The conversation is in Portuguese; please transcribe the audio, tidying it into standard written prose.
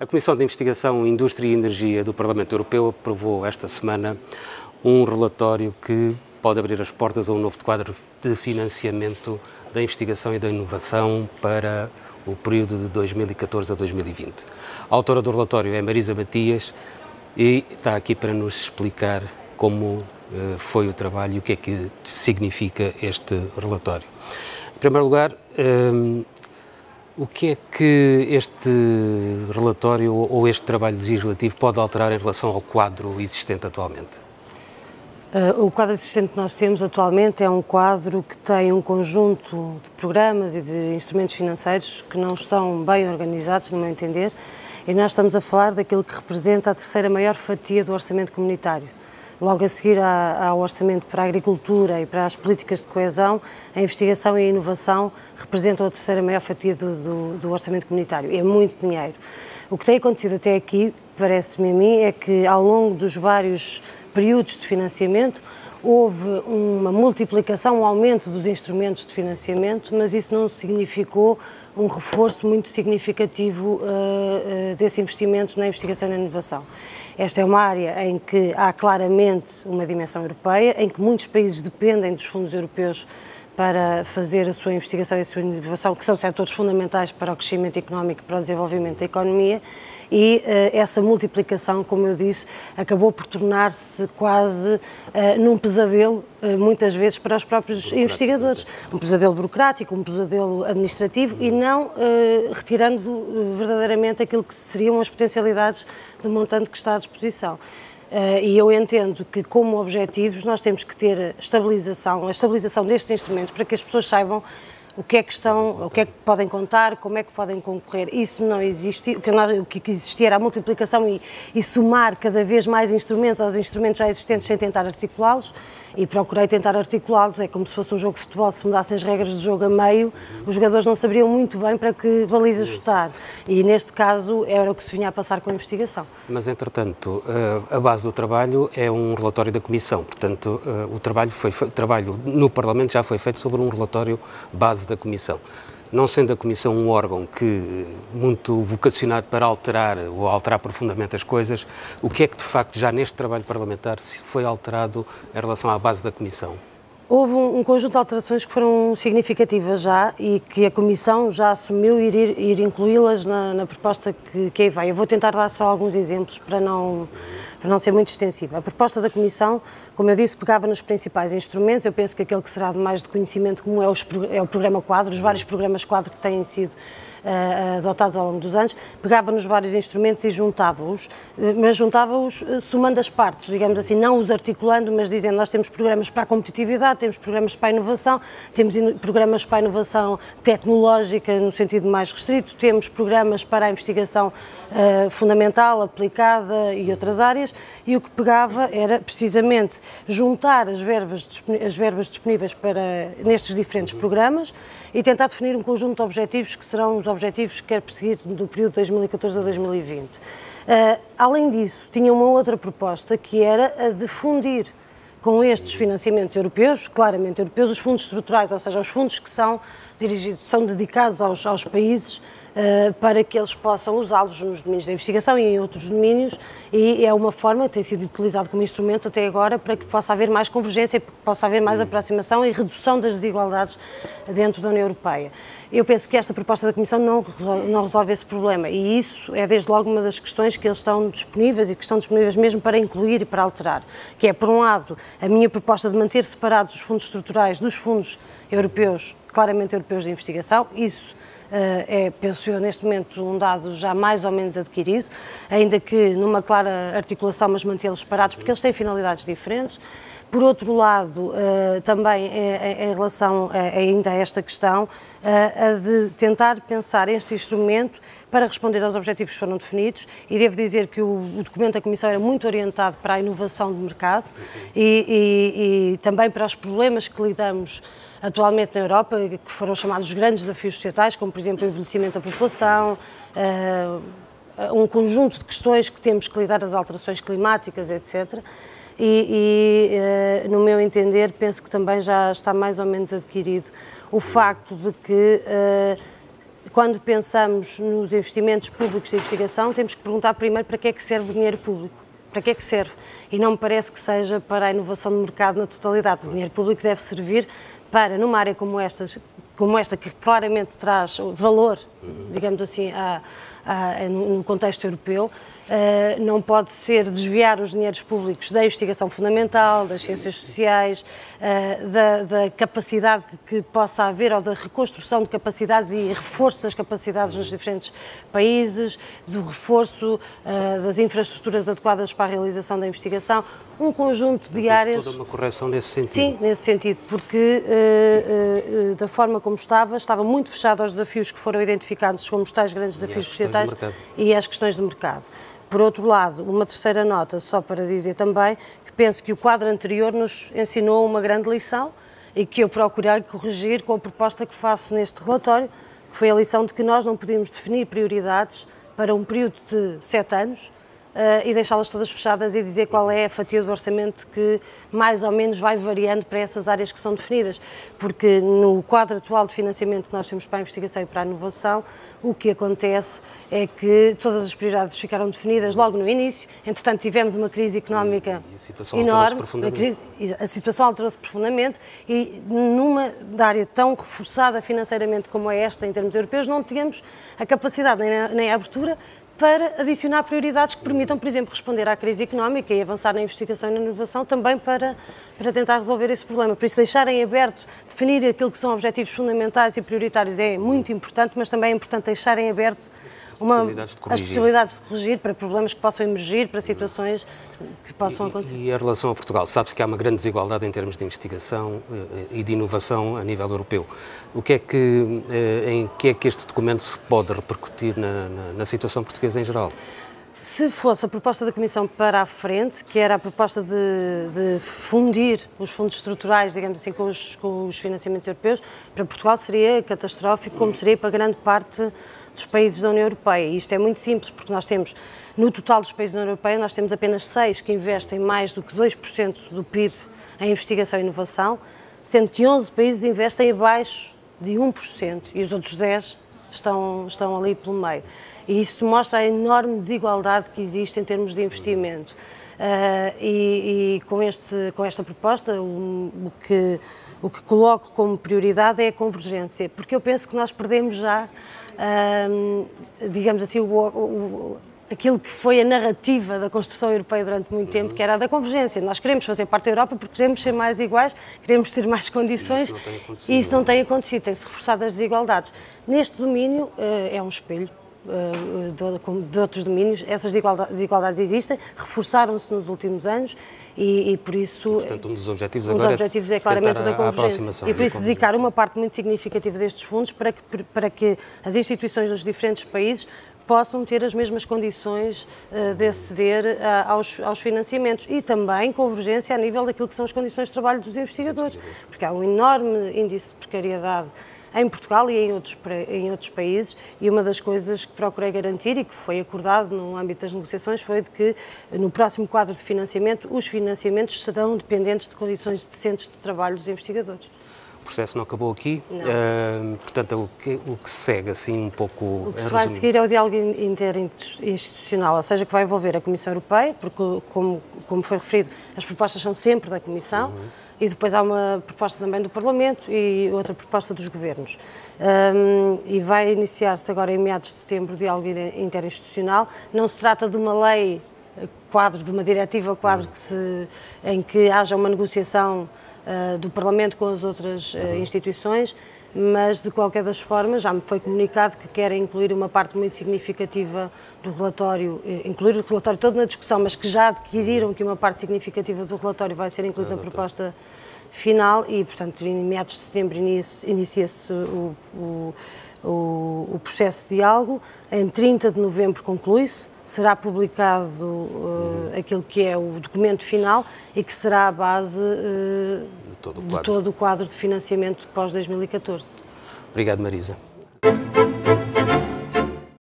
A Comissão de Investigação, Indústria e Energia do Parlamento Europeu aprovou esta semana um relatório que pode abrir as portas a um novo quadro de financiamento da investigação e da inovação para o período de 2014 a 2020. A autora do relatório é Marisa Matias e está aqui para nos explicar como foi o trabalho e o que é que significa este relatório. Em primeiro lugar, o que é que este relatório ou este trabalho legislativo pode alterar em relação ao quadro existente atualmente? O quadro existente que nós temos atualmente é um quadro que tem um conjunto de programas e de instrumentos financeiros que não estão bem organizados, no meu entender, e nós estamos a falar daquilo que representa a terceira maior fatia do orçamento comunitário. Logo a seguir ao orçamento para a agricultura e para as políticas de coesão, a investigação e a inovação representam a terceira maior fatia do orçamento comunitário. É muito dinheiro. O que tem acontecido até aqui, parece-me a mim, é que ao longo dos vários períodos de financiamento houve uma multiplicação, um aumento dos instrumentos de financiamento, mas isso não significou um reforço muito significativo desse investimento na investigação e na inovação. Esta é uma área em que há claramente uma dimensão europeia, em que muitos países dependem dos fundos europeus para fazer a sua investigação e a sua inovação, que são setores fundamentais para o crescimento económico e para o desenvolvimento da economia, e essa multiplicação, como eu disse, acabou por tornar-se quase num pesadelo, muitas vezes, para os próprios investigadores. Um pesadelo burocrático, um pesadelo administrativo e não retirando verdadeiramente aquilo que seriam as potencialidades do montante que está à disposição. E eu entendo que, como objetivos, nós temos que ter a estabilização destes instrumentos para que as pessoas saibam o que é que podem contar, como é que podem concorrer. Isso não existe, o que existia era a multiplicação e somar cada vez mais instrumentos aos instrumentos já existentes sem tentar articulá-los, e procurei tentar articulá-los. É como se fosse um jogo de futebol, se mudassem as regras do jogo a meio, os jogadores não saberiam muito bem para que baliza chutar, e neste caso era o que se vinha a passar com a investigação. Mas, entretanto, a base do trabalho é um relatório da Comissão, portanto, o trabalho no Parlamento já foi feito sobre um relatório base da Comissão. Não sendo a Comissão um órgão muito vocacionado para alterar profundamente as coisas, o que é que, de facto, já neste trabalho parlamentar se foi alterado em relação à base da Comissão? Houve um conjunto de alterações que foram significativas já e que a Comissão já assumiu ir incluí-las na proposta que aí vai. Eu vou tentar dar só alguns exemplos para não ser muito extensiva. A proposta da Comissão, como eu disse, pegava nos principais instrumentos. Eu penso que aquele que será de mais de conhecimento comum é o Programa Quadro, os vários programas Quadro que têm sido adotados ao longo dos anos, pegava nos vários instrumentos e juntava-os, mas juntava-os somando as partes, digamos assim, não os articulando, mas dizendo: nós temos programas para a competitividade, temos programas para a inovação, temos programas para a inovação tecnológica no sentido mais restrito, temos programas para a investigação fundamental, aplicada e outras áreas, e o que pegava era precisamente juntar as verbas disponíveis nestes diferentes programas e tentar definir um conjunto de objetivos que serão os objetivos que quer perseguir do período de 2014 a 2020. Além disso, tinha uma outra proposta que era a de fundir com estes financiamentos europeus, claramente europeus, os fundos estruturais, ou seja, os fundos que são dedicados aos países para que eles possam usá-los nos domínios da investigação e em outros domínios, e é uma forma que tem sido utilizado como instrumento até agora para que possa haver mais convergência, para que possa haver mais aproximação e redução das desigualdades dentro da União Europeia. Eu penso que esta proposta da Comissão não resolve esse problema, e isso é desde logo uma das questões que eles estão disponíveis e que estão disponíveis mesmo para incluir e para alterar, que é, por um lado, a minha proposta de manter separados os fundos estruturais dos fundos europeus, claramente europeus de investigação. Isso penso eu, neste momento, um dado já mais ou menos adquirido, ainda que numa clara articulação, mas mantê-los separados, porque eles têm finalidades diferentes. Por outro lado, também em relação ainda a esta questão, a de tentar pensar este instrumento para responder aos objetivos que foram definidos, e devo dizer que o documento da Comissão era muito orientado para a inovação de mercado e também para os problemas que lidamos atualmente na Europa, que foram chamados os grandes desafios societais, como, por exemplo, o envelhecimento da população, um conjunto de questões que temos que lidar, as alterações climáticas, etc. No meu entender, penso que também já está mais ou menos adquirido o facto de que quando pensamos nos investimentos públicos de investigação, temos que perguntar primeiro para que é que serve o dinheiro público. Para que é que serve? E não me parece que seja para a inovação do mercado na totalidade. O dinheiro público deve servir para, numa área como esta, que claramente traz valor, digamos assim, no contexto europeu, não pode ser desviar os dinheiros públicos da investigação fundamental, das ciências sociais, da capacidade que possa haver, ou da reconstrução de capacidades e reforço das capacidades nos diferentes países, do reforço das infraestruturas adequadas para a realização da investigação, um conjunto de áreas... Toda uma correção nesse sentido. Sim, nesse sentido, porque da forma como estava muito fechado aos desafios que foram identificados como os tais grandes desafios societais e às questões do mercado. Por outro lado, uma terceira nota, só para dizer também, que penso que o quadro anterior nos ensinou uma grande lição e que eu procurei corrigir com a proposta que faço neste relatório, que foi a lição de que nós não podemos definir prioridades para um período de 7 anos e deixá-las todas fechadas e dizer qual é a fatia do orçamento que mais ou menos vai variando para essas áreas que são definidas, porque no quadro atual de financiamento que nós temos para a investigação e para a inovação, o que acontece é que todas as prioridades ficaram definidas logo no início, entretanto tivemos uma crise económica enorme, a situação alterou-se profundamente e numa área tão reforçada financeiramente como é esta em termos europeus, não tínhamos a capacidade nem a abertura para adicionar prioridades que permitam, por exemplo, responder à crise económica e avançar na investigação e na inovação também para tentar resolver esse problema. Por isso, deixar em aberto, definir aquilo que são objetivos fundamentais e prioritários é muito importante, mas também é importante deixar em aberto as possibilidades de corrigir para problemas que possam emergir, para situações que possam acontecer. E a relação a Portugal? Sabe-se que há uma grande desigualdade em termos de investigação e de inovação a nível europeu. Em que é que este documento se pode repercutir na situação portuguesa em geral? Se fosse a proposta da Comissão para a frente, que era a proposta de fundir os fundos estruturais, digamos assim, com os financiamentos europeus, para Portugal seria catastrófico, como seria para grande parte dos países da União Europeia. E isto é muito simples, porque nós temos, no total dos países da União Europeia, nós temos apenas 6 que investem mais do que 2% do PIB em investigação e inovação, sendo que 11 países investem abaixo de 1% e os outros 10 estão ali pelo meio. E isto mostra a enorme desigualdade que existe em termos de investimento. Com esta proposta, o que coloco como prioridade é a convergência, porque eu penso que nós perdemos já, digamos assim, aquilo que foi a narrativa da construção europeia durante muito tempo, que era a da convergência. Nós queremos fazer parte da Europa porque queremos ser mais iguais, queremos ter mais condições e isso não tem acontecido, tem-se reforçado as desigualdades. Neste domínio é um espelho de outros domínios, essas desigualdades existem, reforçaram-se nos últimos anos e por isso... Portanto, um dos objetivos é claramente da convergência. E por isso dedicar uma parte muito significativa destes fundos para que as instituições nos diferentes países possam ter as mesmas condições de aceder aos financiamentos e também convergência a nível daquilo que são as condições de trabalho dos investigadores, porque há um enorme índice de precariedade em Portugal e em outros países, e uma das coisas que procurei garantir e que foi acordado no âmbito das negociações foi de que no próximo quadro de financiamento os financiamentos serão dependentes de condições decentes de trabalho dos investigadores. O processo não acabou aqui, portanto, o que segue assim um pouco... O que se vai seguir é o diálogo interinstitucional, ou seja, que vai envolver a Comissão Europeia, porque, como foi referido, as propostas são sempre da Comissão, e depois há uma proposta também do Parlamento e outra proposta dos governos. E vai iniciar-se agora em meados de setembro o diálogo interinstitucional. Não se trata de uma lei quadro, de uma diretiva quadro em que haja uma negociação do Parlamento com as outras instituições, mas de qualquer das formas já me foi comunicado que querem incluir uma parte muito significativa do relatório, incluir o relatório todo na discussão, mas que já adquiriram que uma parte significativa do relatório vai ser incluída na proposta final e, portanto, em meados de setembro inicia-se o processo de diálogo, em 30 de novembro conclui-se, será publicado aquilo que é o documento final e que será a base de todo o quadro de financiamento pós-2014. Obrigado, Marisa.